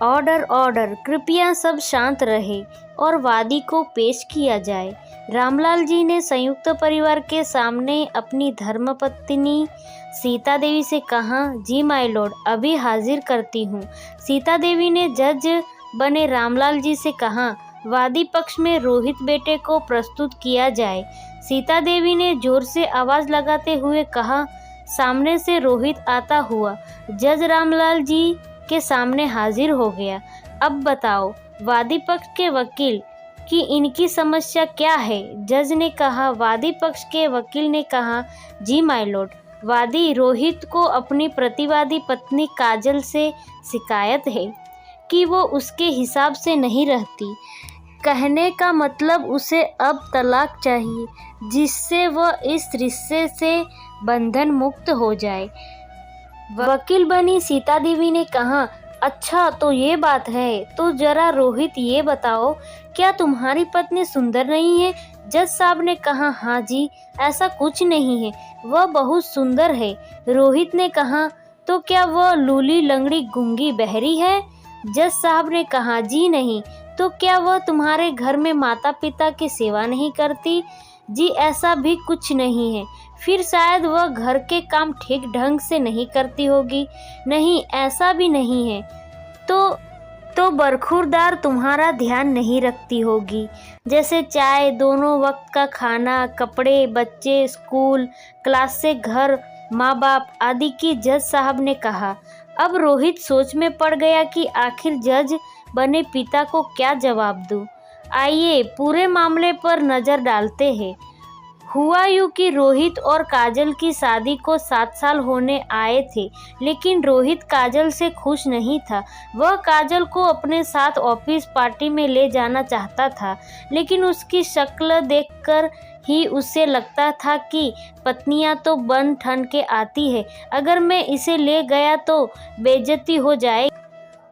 Order order, कृपया सब शांत रहे और वादी को पेश किया जाए। रामलाल जी ने संयुक्त परिवार के सामने अपनी धर्मपत्नी सीता देवी से कहा, जी माय लॉर्ड, अभी हाजिर करती हूँ। सीता देवी ने जज बने रामलाल जी से कहा, वादी पक्ष में रोहित बेटे को प्रस्तुत किया जाए। सीता देवी ने जोर से आवाज लगाते हुए कहा, सामने से रोहित आता हुआ जज रामलाल जी के सामने हाजिर हो गया। अब बताओ वादी पक्ष के वकील कि इनकी समस्या क्या है। जज ने कहा। वादी पक्ष के वकील ने कहा, जी माय लॉर्ड, वादी रोहित को अपनी प्रतिवादी पत्नी काजल से शिकायत है कि वो उसके हिसाब से नहीं रहती। कहने का मतलब उसे अब तलाक चाहिए, जिससे वह इस रिश्ते से बंधन मुक्त हो जाए। वकील बनी सीता देवी ने कहा, अच्छा तो ये बात है, तो जरा रोहित ये बताओ, क्या तुम्हारी पत्नी सुंदर नहीं है। जज साहब ने कहा, हाँ जी, ऐसा कुछ नहीं है, वह बहुत सुंदर है। रोहित ने कहा, तो क्या वह लूली लंगड़ी गूंगी बहरी है। जज साहब ने कहा, जी नहीं। तो क्या वह तुम्हारे घर में माता पिता की सेवा नहीं करती। जी ऐसा भी कुछ नहीं है। फिर शायद वह घर के काम ठीक ढंग से नहीं करती होगी। नहीं, ऐसा भी नहीं है। तो बरखुरदार तुम्हारा ध्यान नहीं रखती होगी, जैसे चाय, दोनों वक्त का खाना, कपड़े, बच्चे, स्कूल, क्लास से घर, माँ बाप आदि की। जज साहब ने कहा। अब रोहित सोच में पड़ गया कि आखिर जज बने पिता को क्या जवाब दूं। आइए पूरे मामले पर नजर डालते हैं। हुआ यूं कि रोहित और काजल की शादी को 7 साल होने आए थे, लेकिन रोहित काजल से खुश नहीं था। वह काजल को अपने साथ ऑफिस पार्टी में ले जाना चाहता था, लेकिन उसकी शक्ल देखकर ही उसे लगता था कि पत्नियां तो बन ठन के आती है, अगर मैं इसे ले गया तो बेइज्जती हो जाएगी।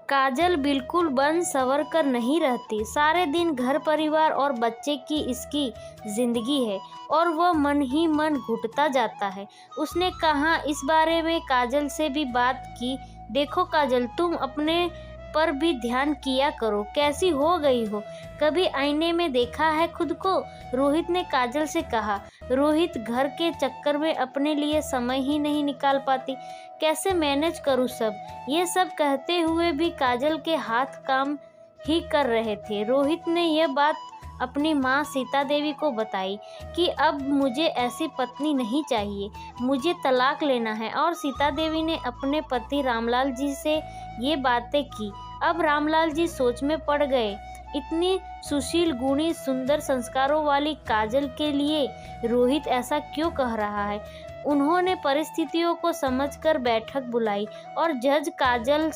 काजल बिल्कुल बन संवर कर नहीं रहती। सारे दिन घर परिवार और बच्चे की इसकी जिंदगी है और वह मन ही मन घुटता जाता है। उसने कहा, इस बारे में काजल से भी बात की। देखो काजल, तुम अपने पर भी ध्यान किया करो, कैसी हो गई हो, कभी आईने में देखा है खुद को। रोहित ने काजल से कहा। रोहित घर के चक्कर में अपने लिए समय ही नहीं निकाल पाती, कैसे मैनेज करूँ सब। ये सब कहते हुए भी काजल के हाथ काम ही कर रहे थे। रोहित ने यह बात अपनी माँ सीता देवी को बताई कि अब मुझे ऐसी पत्नी नहीं चाहिए, मुझे तलाक लेना है। और सीता देवी ने अपने पति रामलाल जी से ये बातें की। अब रामलाल जी सोच में पड़ गए। इतनी सुशील, गुणी, सुंदर, संस्कारों वाली काजल के लिए रोहित ऐसा क्यों कह रहा है। उन्होंने परिस्थितियों को समझकर बैठक बुलाई और जज काजल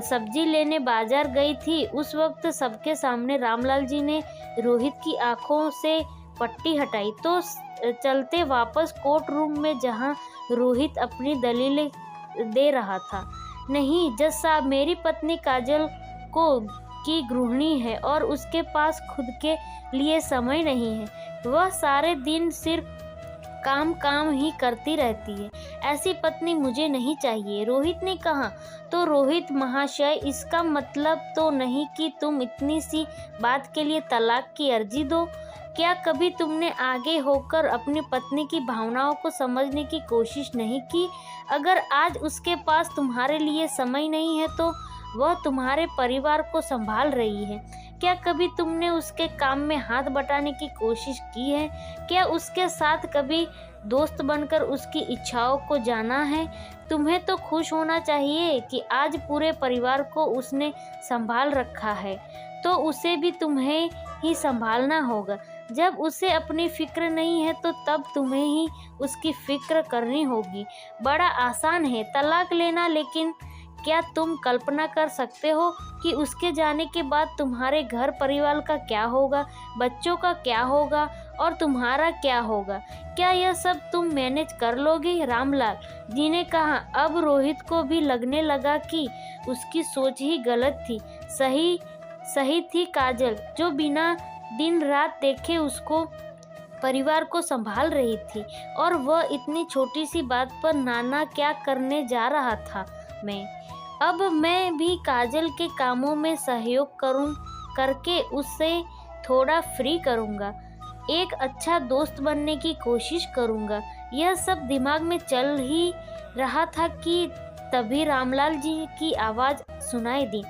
सब्जी लेने बाजार गई थी। उस वक्त सबके सामने रामलाल जी ने रोहित की आंखों से पट्टी हटाई तो चलते वापस कोर्ट रूम में, जहां रोहित अपनी दलीलें दे रहा था। नहीं जज साहब, मेरी पत्नी काजल की गृहिणी है और उसके पास खुद के लिए समय नहीं है। वह सारे दिन सिर्फ काम ही करती रहती है। ऐसी पत्नी मुझे नहीं चाहिए। रोहित ने कहा। तो रोहित महाशय, इसका मतलब तो नहीं कि तुम इतनी सी बात के लिए तलाक की अर्जी दो। क्या कभी तुमने आगे होकर अपनी पत्नी की भावनाओं को समझने की कोशिश नहीं की। अगर आज उसके पास तुम्हारे लिए समय नहीं है तो वह तुम्हारे परिवार को संभाल रही है। क्या कभी तुमने उसके काम में हाथ बटाने की कोशिश की है। क्या उसके साथ कभी दोस्त बनकर उसकी इच्छाओं को जाना है। तुम्हें तो खुश होना चाहिए कि आज पूरे परिवार को उसने संभाल रखा है, तो उसे भी तुम्हें ही संभालना होगा। जब उसे अपनी फिक्र नहीं है तो तब तुम्हें ही उसकी फिक्र करनी होगी। बड़ा आसान है तलाक लेना, लेकिन क्या तुम कल्पना कर सकते हो कि उसके जाने के बाद तुम्हारे घर परिवार का क्या होगा, बच्चों का क्या होगा और तुम्हारा क्या होगा। क्या यह सब तुम मैनेज कर लोगे। रामलाल जी ने कहा। अब रोहित को भी लगने लगा कि उसकी सोच ही गलत थी। सही थी काजल, जो बिना दिन रात देखे उसको परिवार को संभाल रही थी, और वह इतनी छोटी सी बात पर नाना क्या करने जा रहा था मैं। अब मैं भी काजल के कामों में सहयोग करके उससे थोड़ा फ्री करूँगा। एक अच्छा दोस्त बनने की कोशिश करूँगा। यह सब दिमाग में चल ही रहा था कि तभी रामलाल जी की आवाज़ सुनाई दी।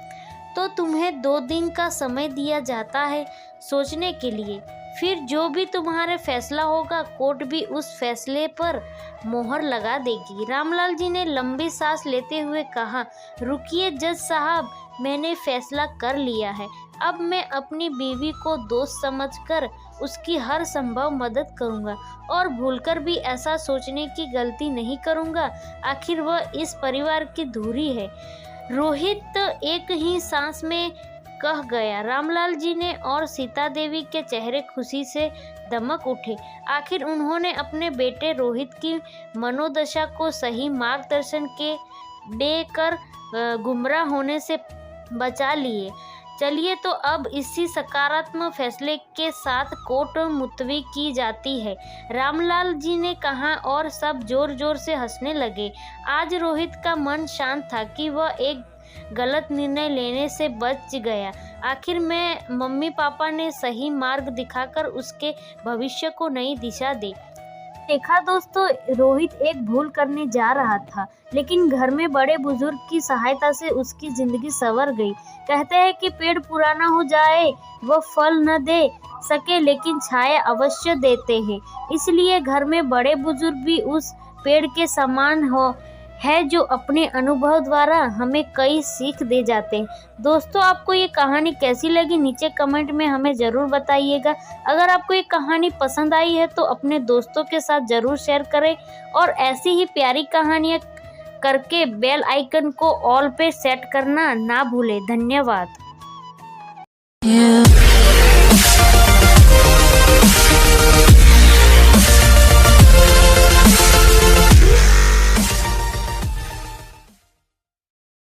तो तुम्हें 2 दिन का समय दिया जाता है सोचने के लिए, फिर जो भी तुम्हारे फैसला होगा कोर्ट भी उस फैसले पर मोहर लगा देगी। रामलाल जी ने लंबी सांस लेते हुए कहा, रुकिए जज साहब, मैंने फैसला कर लिया है। अब मैं अपनी बीवी को दोस्त समझकर उसकी हर संभव मदद करूंगा और भूलकर भी ऐसा सोचने की गलती नहीं करूंगा। आखिर वह इस परिवार की धुरी है। रोहित एक ही सांस में कह गया। रामलाल जी ने और सीता देवी के चेहरे खुशी से दमक उठे। आखिर उन्होंने अपने बेटे रोहित की मनोदशा को सही मार्गदर्शन के देकर गुमराह होने से बचा लिए। चलिए तो अब इसी सकारात्मक फैसले के साथ कोर्ट मुलतवी की जाती है, रामलाल जी ने कहा और सब जोर जोर से हंसने लगे। आज रोहित का मन शांत था कि वह एक गलत निर्णय लेने से बच गया। आखिर में मम्मी पापा ने सही मार्ग दिखाकर उसके भविष्य को नई दिशा दी। देखा दोस्तों, रोहित एक भूल करने जा रहा था, लेकिन घर में बड़े बुजुर्ग की सहायता से उसकी जिंदगी संवर गई। कहते हैं कि पेड़ पुराना हो जाए वह फल न दे सके, लेकिन छाया अवश्य देते हैं। इसलिए घर में बड़े बुजुर्ग भी उस पेड़ के समान है जो अपने अनुभव द्वारा हमें कई सीख दे जाते हैं। दोस्तों, आपको ये कहानी कैसी लगी नीचे कमेंट में हमें ज़रूर बताइएगा। अगर आपको ये कहानी पसंद आई है तो अपने दोस्तों के साथ ज़रूर शेयर करें और ऐसी ही प्यारी कहानियाँ करके बेल आइकन को ऑल पे सेट करना ना भूलें। धन्यवाद।